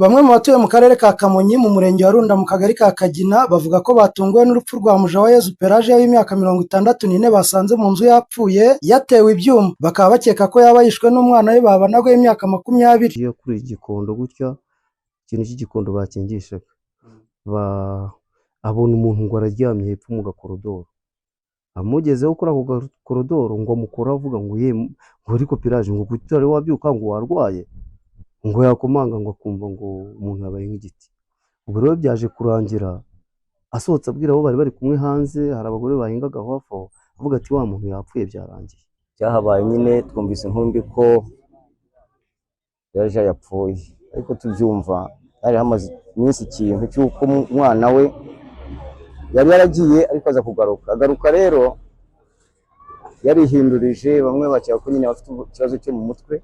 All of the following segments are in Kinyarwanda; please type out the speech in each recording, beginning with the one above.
Bamwe mu batuye mu karere ka Kamonyi mu murenge wa Runda mu kagari ka Kagina bavuga ko batunguwe n'urupfu rwa Mujawayezu Pelagie w'imyaka 64 basanze mu nzu yapfuye yatewe ibyuma, bakaba bakeka ko yaba yishwe n'umwana we babanaga w'imyaka 20. Iyo kuri igikondo gutya ikintu cy'igikondo bakingishaga abona umuntu ngo araryamye hepfo mu gakorodoro, amugezeho kuri ako gakorodoro ngo mukora avuga ngo ngo ariko Pelagie ngo kutari wabyuka ngo warwaye, ngo yakomanga ngo akumva ngo umuntu yabaye nk'igiti. Ubwo rero byaje kurangira asohotse abwira abo bari kumwe hanze, hari abagore bahingaga hafi aho, avuga ati wa muntu yapfuye byarangiye. Cyahabaye nyine twumvise inkumbi ko Pelagie yapfuye, ariko tubyumva hari hamaze iminsi ikintu cy'uko umwana we yari yaragiye ariko aza agaruka rero yarihindurije. Bamwe bakeka ko nyine bafite ikibazo cyo mu mutwe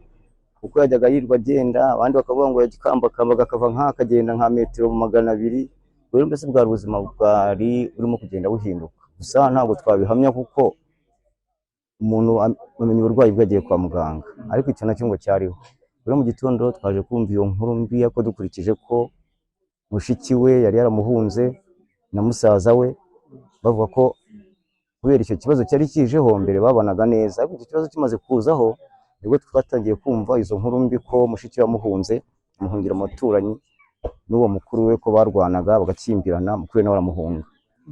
kuko yajyaga yirwa agenda, abandi bakavuga ngo yagikambakamba akava nk'akagenda nka metero 200. Rero mbese bwari ubuzima bwari burimo kugenda buhinduka, gusa ntabwo twabihamya kuko umuntu amenye uburwayi bwagiye kwa muganga, ariko icyo nacyo ngo cyariho. Rero mu gitondo twaje kumva iyo nkuru mbi ko dukurikije ko mushiki we yari yaramuhunze na musaza we, bavuga ko kubera icyo kibazo cyari kijeho mbere babanaga neza, ariko icyo kibazo kimaze kuzaho nibwo twatangiye kumva izo nkuru mbi ko mushiki yamuhunze amuhungira amaturanyi n'uwo mukuru we ko barwanaga bagakimbirana, mukuru nawe aramuhunga.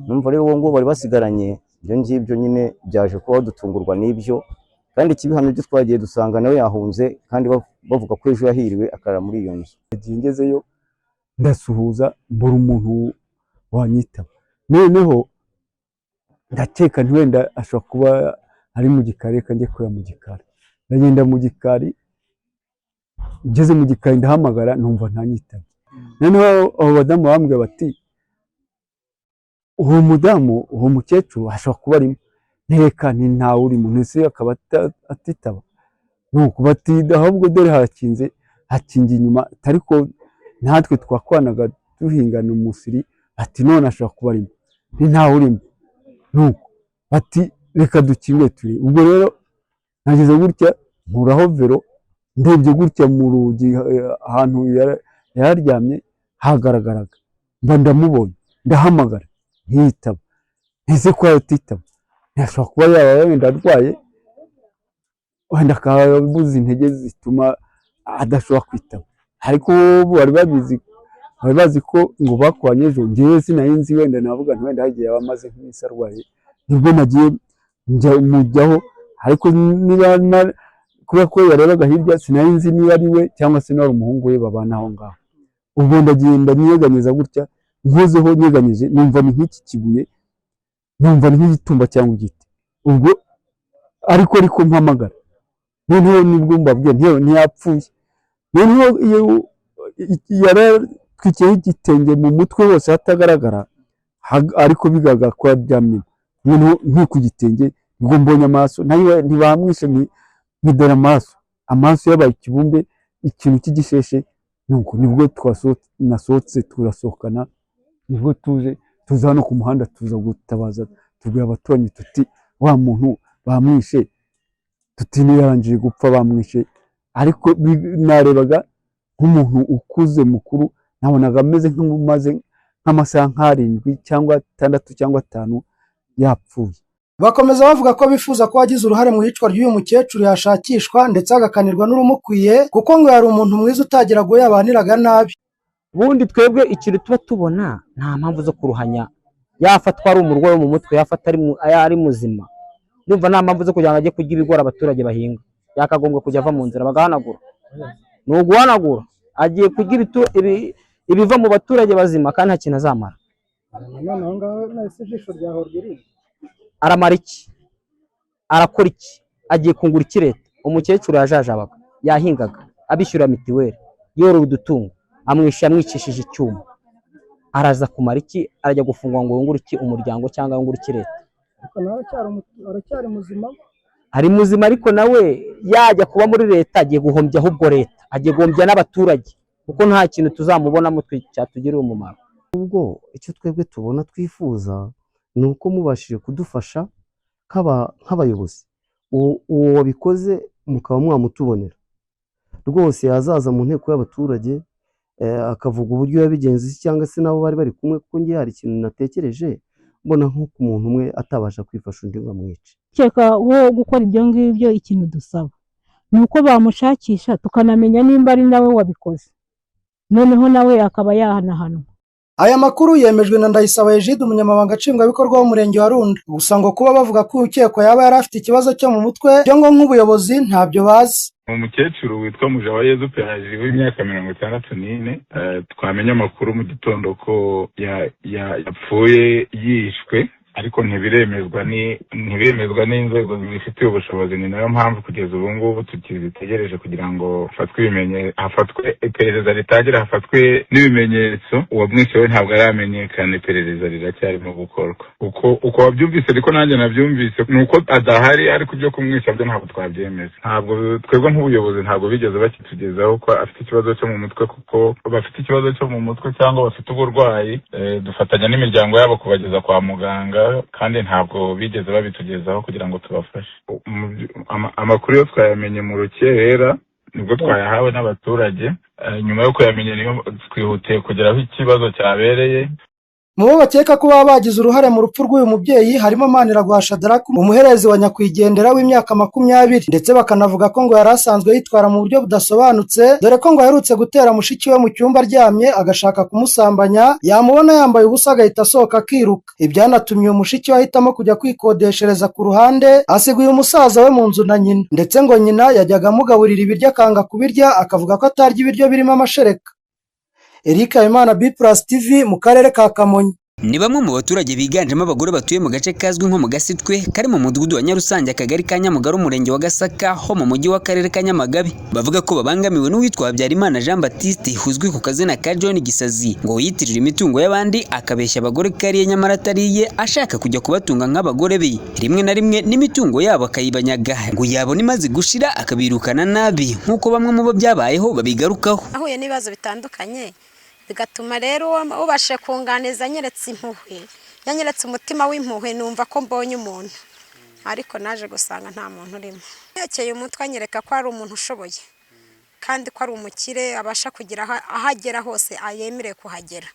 Numva rero uwo ngo bari basigaranye ibyo ngibyo nyine byaje kuba dutungurwa n'ibyo, kandi ikibihamya byo twagiye dusanga nawe yahunze kandi bavuga ko ejo yahiriwe akarara muri iyo nzu. Ngezeyo ndasuhuza mbura umuntu wanyitaba, noneho ndakeka wenda ashobora kuba ari mu gikari, kanjye kuya mu gikari. Ndagenda mu gikari, ngeze mu gikari ndahamagara numva ntanyitaba. Noneho abo badamu bambwira bati uwo mudamu uwo mukecuru ashobora kuba arimo. Nteka ni ntawe urimo, ntese akaba atitaba. Nuko bati ahubwo dore hakingiye inyuma, ariko natwe twakwanaga duhingana umusiri, ati none ashobora kuba arimo, ni ntawe urimo. Nuko bati reka dukingwe turi. Ubwo rero nageze gutya nkuraho vero, ndebye gutya mu rugi ahantu yaryamye hagaragaraga, mba ndamubonye, ndahamagara ntiyitaba. Ese ko atitaba ntashobora kuba yaba wenda arwaye, wenda akaba yabuze intege zituma adashobora kwitaba. Ariko bari bazi ko ngo bakwanye ejo, ngewe sinari nzi, wenda navuga nti wenda hagiye yaba amaze nk'imisi arwaye, nibwo nagiye mujyaho. Ariko niba kubera ko yarebaga hirya sinari nzi niba ari we cyangwa se n'ari umuhungu we babana aho ngaho. Ubwo ndagenda nyeganyeza gutya, nkozeho nyeganyije numva ni nk'iki kibuye, numva ni nk'igitumba cyangwa igiti. Ubwo ariko mpamagara, noneho nibwo mbabwiye ntiyapfuye. Noneho yaratwikiyeho igitenge mu mutwe wose hatagaragara, ariko bigaragara ko yaryamye. Noneho ku gitenge nibwo mbonye amaso, nayo ntibamwishe, dore amaso yabaye ikibumbe, ikintu cy'igisheshe. Nuko nibwo nasohotse turasohokana, nibwo tuza hano ku muhanda, tuza gutabaza, tubwira abaturanyi tuti wa muntu bamwishe, tuti yarangije gupfa bamwishe. Ariko narebaga nk'umuntu ukuze mukuru, nabonaga ameze nk'amasaha 7 cyangwa 6 cyangwa 5 yapfuye. Bakomeza bavuga ko bifuza ko wagize uruhare mu yicwa ry'uyu mukecuru yashakishwa ndetse agakanirwa n'urumukwiye, kuko ngo yari umuntu mwiza utagiraga uwo yabaniraga nabi. Ubundi twebwe ikintu tuba tubona nta mpamvu zo kuruhanya, yafatwa ari umurwayi wo mu mutwe, yafata ari muzima, ndumva nta mpamvu zo kugira ngo ajye kurya ibigori abaturage bahinga. Yakagombye kujya ava mu nzira bagahanagura, ni uguhanagura. Agiye kurya ibiva mu baturage bazima kandi nta kintu azamara. Aramara iki? Arakora iki? Agiye kungura iki leta? Umukecuru yajajabaga, yahingaga, abishyura mitiweli, yorora udutungo, amwicishije icyuma. Araza kumara iki? Arajya gufungwa ngo yungure iki umuryango cyangwa yungure iki leta? Aracyari muzima? Ari muzima, ariko nawe yajya kuba muri leta agiye guhombya ahubwo leta, agiye guhombya n'abaturage, kuko nta kintu tuzamubonamo cyatugirira umumaro. Ubwo icyo twebwe tubona twifuza ni uko mubashije kudufasha nk'abayobozi, uwo wabikoze mukaba mwamutubonera rwose, yazaza mu nteko y'abaturage akavuga uburyo yabigenze cyangwa se nabo bari bari kumwe, kuko ngiye hari ikintu natekereje mbona nk'uko umuntu umwe atabasha kwifasha undi ngo amwice. Keka wo gukora ibyo ngibyo, ikintu dusaba ni uko bamushakisha tukanamenya nimba ari nawe wabikoze, noneho nawe akaba yahanahanwa. Aya makuru yemejwe na Ndayisaba Egide, umunyamabanga nshingwabikorwa w'umurenge wa Runda. Gusa ngo kuba bavuga ko ukekwa yaba yari afite ikibazo cyo mu mutwe byo ngo nk'ubuyobozi ntabyo bazi. Umukecuru witwa Mujawayezu Pelagie w'imyaka 64, twamenye amakuru mu gitondo ko yapfuye yishwe, ariko ntibiremezwa n'inzego zibifitiye ubushobozi. Ni nayo mpamvu kugeza ubu ngubu tukizitegereje kugira ngo hafatwe iperereza ritangira, hafatwe n'ibimenyetso. Uwamwishe we ntabwo aramenyekana, iperereza riracyarimo gukorwa. Uko wabyumvise ariko nanjye nabyumvise, ni uko adahari, ariko ibyo kumwisha byo ntabwo twabyemeza. Ntabwo twebwe nk'ubuyobozi ntabwo bigeze bakitugezaho ko afite ikibazo cyo mu mutwe, kuko bafite ikibazo cyo mu mutwe cyangwa bafite uburwayi dufatanya n'imiryango yabo kubageza kwa muganga, kandi ntabwo bigeze babitugezaho kugira ngo tubafashe. Amakuru yo twayamenye mu rukerera, nibwo twayahawe n'abaturage. Nyuma yo kuyamenya niyo twihutiye kugera aho ikibazo cyabereye. Mu bo bakeka ko baba bagize uruhare mu rupfu rw'uyu mubyeyi harimo Maniragwa Shadrack, umuherezi wa nyakwigendera w'imyaka 20, ndetse bakanavuga ko ngo yari asanzwe yitwara mu buryo budasobanutse, dore ko ngo aherutse gutera mushiki we mu cyumba aryamye agashaka kumusambanya, yamubona yambaye ubusa agahita asohoka akiruka. Ibyanatumye uyu mushiki we ahitamo kujya kwikodeshereza ku ruhande, asiga uyu musaza we mu nzu na nyina, ndetse ngo nyina yajyaga amugaburira ibiryo akanga kubirya, akavuga ko atarya ibiryo birimo amashereka. Eric Habimana, B+TV, mu karere ka Kamonyi. Ni bamwe mu baturage biganjemo abagore batuye mu gace kazwi nko mu Gasitwe kari mu mudugudu wa Nyarusange, akagari ka Nyamugari, umurenge wa Gasaka ho mu mujyi w'akarere ka Nyamagabe, bavuga ko babangamiwe n'uwitwa Habyarimana Jean Baptiste uzwi ku kazina ka John Gisazi, ngo yitirira imitungo y'abandi akabeshya abagore kariye nyamara atariye, ashaka kujya kubatunga nk'abagore be, rimwe na rimwe n'imitungo yabo akayibanyaga, ngo yabona imaze gushira akabirukana nabi, nk'uko bamwe mu bo byabayeho babigarukaho. Ahuye n'ibibazo bitandukanye, bigatuma rero ubashe kunganiza nyeretse impuhwe, yanyeretse umutima w'impuhwe, numva ko mbonye umuntu, ariko naje gusanga nta muntu urimo. Yakeye umutwe anyereka ko ari umuntu ushoboye kandi ko ari umukire, abasha kugira ahagera hose ayemereye kuhagera.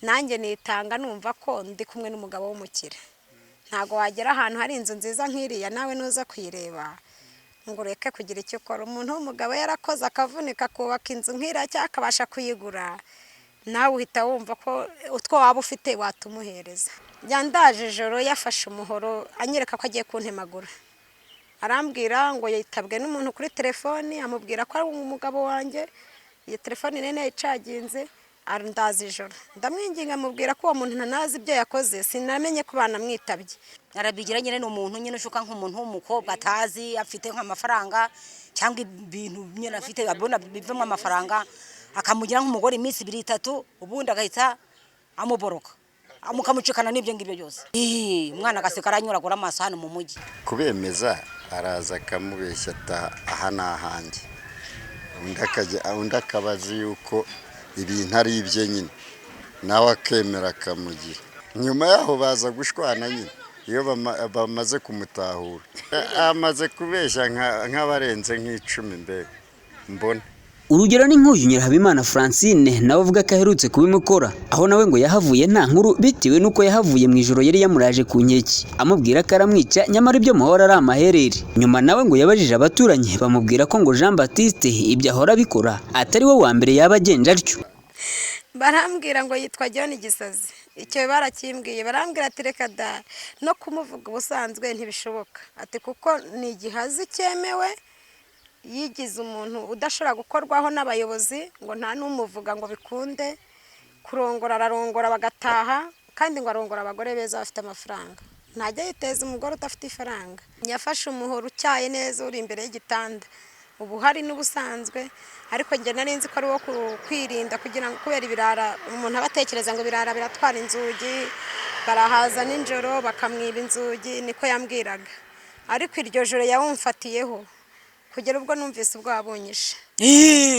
Nanjye nitanga numva ko ndi kumwe n'umugabo w'umukire. Ntago wagera ahantu hari inzu nziza nk'iriya nawe nuza kuyireba ngo ureke kugira icyo ukora. Umuntu w'umugabo yarakoze akavunika kubaka inzu nk'iriya cyangwa akabasha kuyigura, nawe uhita wumva ko utwo waba ufite watumuhereza. Yandaje ijoro yafashe umuhoro anyereka ko agiye kuntemagura, arambwira ngo yitabwe n'umuntu kuri telefoni, amubwira ko ari umugabo wanjye, iyo telefoni nene yayicaginze, arandaza ijoro. Ndamwinginga amubwira ko uwo muntu ntanazi ibyo yakoze, sinamenye ko banamwitabye. Arabigira nyine n'umuntu nyine ushuka nk'umuntu w'umukobwa atazi, afite nk'amafaranga cyangwa ibintu nyine afite abona bivamo amafaranga, akamugira nk'umugore iminsi 2-3, ubundi agahita amuboroka amukamucikana n'ibyo ngibyo byose. Umwana agaseka aranyuragura amaso hano mu mujyi. Kubemeza araza akamubeshya aha n'ahanjye, undi akabazi yuko ibintu ari ibye nyine, nawe akemera akamugira. Nyuma yaho baza gushwana nyine iyo bamaze kumutahura, amaze kubeshya nk'abarenze nk'icumi mbega mbona. Urugero ni nk'uyu Nyirahabimana Francine, nawe avuga ko aherutse kubimukora, aho nawe ngo yahavuye nta nkuru bitewe nuko yahavuye mu ijoro yari yamuraje ku nkeki amubwira ko aramwica, nyamara ibyo muhora ari amaherere. Nyuma nawe ngo yabajije abaturanyi bamubwira ko ngo Jean Baptiste ibyo ahora bikora atari we wa mbere yaba agenje atyo. Barambwira ngo yitwa John Gisazi, icyo barakimbwiye, barambwira ati reka da no kumuvuga ubusanzwe ntibishoboka, ati kuko ni igihazi cyemewe, yigize umuntu udashobora gukorwaho n'abayobozi, ngo nta n'umuvuga ngo bikunde, kurongora ararongora bagataha, kandi ngo arongora abagore beza bafite amafaranga. Ntajya yiteza umugore udafite ifaranga. Yafashe umuhoro ucyaye neza uri imbere y'igitanda, ubu hari n'ubusanzwe, ariko njye nari nzi ko ari wo kwirinda kugira ngo kubera ibirara, umuntu abatekereza ngo ibirara biratwara inzugi, barahaza n'injoro bakamwiba inzugi, niko yambwiraga. Ariko iryo joro yawumfatiyeho kugera ubwo numvise ubwo wabunyishe.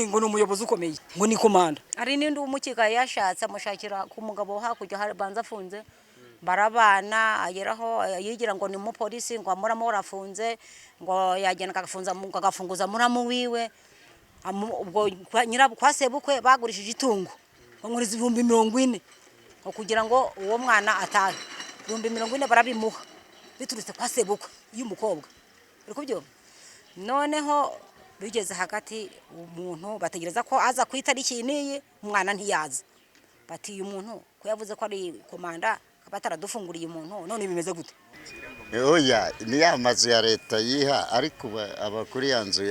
Ngo ni umuyobozi ukomeye, ngo ni komanda. Ari n'indi umukika yashatse amushakira ku mugabo hakujya banza afunze, barabana ageraho yigira ngo ni umupolisi, ngo amuramo warafunze, ngo yagenda agafunguza muramu wiwe, ubwo kwa sebukwe bagurishije itungo bamuriza 40,000 kugira ngo uwo mwana atahe. 40,000 barabimuha biturutse kwa sebukwe y'umukobwa. Uri kubyo noneho bigeze hagati umuntu bategereza ko aza kwitariki niyi umwana ntiyaza. Bati uyu muntu ko yavuze ko ari komanda bataradufunguriye umuntu none bimeze gute? Oya ni amazu ya leta yiha ariko abakuri yanzu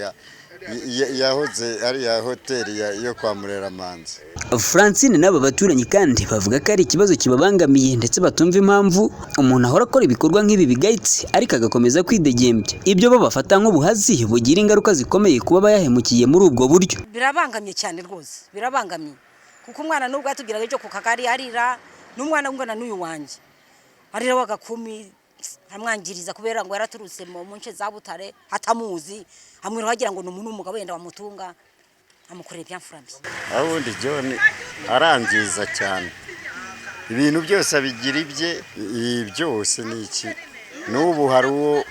yahoze ari ya hoteli yo kwa Mureramanzi. Francine n'aba baturanyi kandi bavuga ko ari ikibazo kibabangamiye ndetse batumva impamvu umuntu ahora akora ibikorwa nk'ibi bigayitse ariko agakomeza kwidegembya. Ibyo bo bafata nk'ubuhazi bugira ingaruka zikomeye kuba bayahemukiye muri ubwo buryo. Birabangamye cyane rwose, birabangamiye. Kuko umwana nubwo atugiraga ejo ku kagari arira n'umwana ngwana n'uyu wanje. Arira wagakumi amwangiriza kubera ngo yaraturutse mu nce za Butare atamuzi amwira wagira ngo n'umuntu umugabo wenda wamutunga amukoreye byamfurambi. Abundi John arangiza cyane ibintu byose abigira byose niki n'ubu hari uwo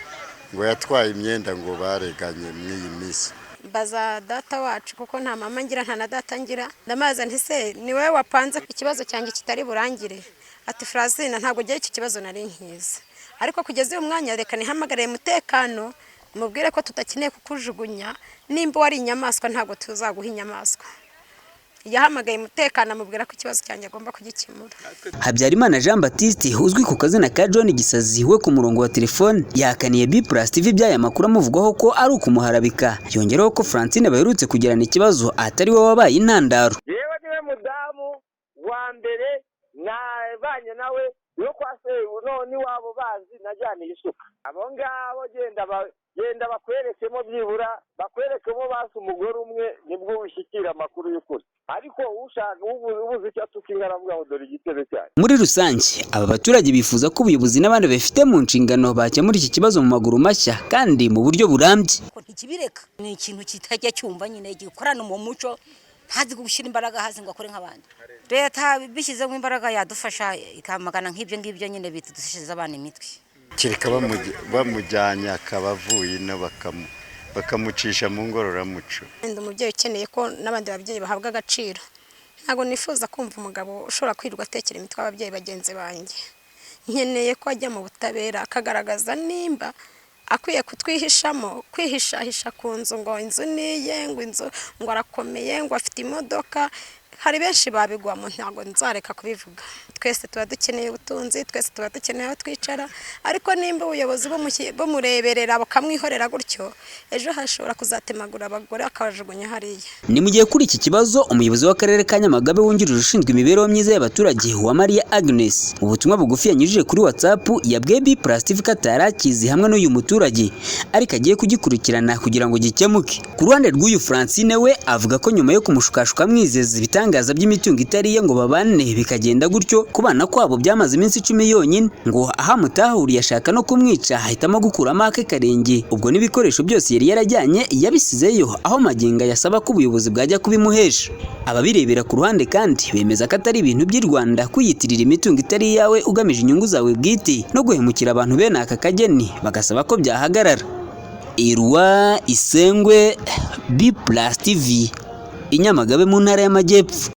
ngo yatwaye imyenda ngo bareganye mw'iyi misi. Baza data wacu kuko nta mama ngira nta na data ngira ndamaza nti se ni wewe wapanze ikibazo cyanjye kitari burangire. Ati Francine ntabwo giye iki kibazo nari nkiza ariko kugeza uyu mwanya reka nihamagare umutekano mubwire ko tutakeneye kukujugunya nimba wari inyamaswa ntabwo tuzaguha inyamaswa. Yahamagaye umutekano amubwira ko ikibazo cyanjye agomba kugikemura. Habyarimana Jean Baptiste uzwi ku kazina ka John Gisazi we ku murongo wa telefone yakaniye B+ TV by'aya makuru amuvugwaho ko ari ukumuharabika. Yongeraho ko Francine baherutse kugirana ikibazo atari we wabaye intandaro. Yewe niwe mudamu wa mbere nabanye nawe yo kwase none wabo bazi najyaniye isuka. Abo ngabo genda bakwerekemo byibura bakwerekemo basi umugore umwe nibwo ubishikira amakuru y'ukuri. Ariko ushaka ubuzi cyatukinga aravuga ngo dore igitebe cyane. Muri rusange aba baturage bifuza ko ubuyobozi n'abandi bafite mu nshingano bakemura iki kibazo mu maguru mashya kandi mu buryo burambye. Ntikibireka ni ikintu kitajya cyumva nyine gikorana mu muco ntazi gushyira imbaraga hasi ngo akore nk'abandi. Leta bishyizemo imbaraga yadufasha ikamagana nk'ibyo ngibyo nyine bitudushize abana imitwe. Kireka bamujyanye akabavuye bakamucisha mu ngororamuco. Ndi umubyeyi ukeneye ko n'abandi babyeyi bahabwa agaciro. Ntago nifuza kumva umugabo ushobora kwirirwa atekera imitwe ababyeyi bagenzi banjye. Nkeneye ko ajya mu butabera akagaragaza nimba akwiye kutwihishamo kwihishahisha ku nzu ngo inzu niye ngo inzu ngo arakomeye ngo afite imodoka. Hari benshi babigwamo ntago nzareka kubivuga. Twese tuba dukeneye ubutunzi, twese tuba dukeneye aho twicara, ariko nimba ubuyobozi bumureberera bakamwihorera gutyo ejo hashobora kuzatemagura abagore akabajugunya hariya. Ni mu gihe kuri iki kibazo umuyobozi w'akarere ka Nyamagabe wungirije ushinzwe imibereho myiza y'abaturage wa Maria Agnes ubutumwa bugufi yanyujije kuri WhatsApp yabwiye B+ TV ko atarakizi hamwe n'uyu muturage ariko agiye kugikurikirana kugira ngo gikemuke. Ku ruhande rw'uyu Francine we avuga ko nyuma yo kumushukashuka mwizeza ibitangaza by'imitungo itariye ngo babane bikagenda gutyo kubana kwabo byamaze iminsi 10 yonyine ngo ahamutahuriye ashaka no kumwica ahitamo gukuramo ake karenge. Ubwo n'ibikoresho byose yari yarajyanye yabisizeyo aho maginga yasaba ko ubuyobozi bwajya kubimuhesha. Ababirebera ku ruhande kandi bemeza ko atari ibintu by'i Rwanda kwiyitirira imitungo itari yawe ugamije inyungu zawe bwite no guhemukira abantu bene aka kageni bagasaba ko byahagarara. Irwa Isengwe B+ TV Inyamagabe mu ntara y'Amajyepfo.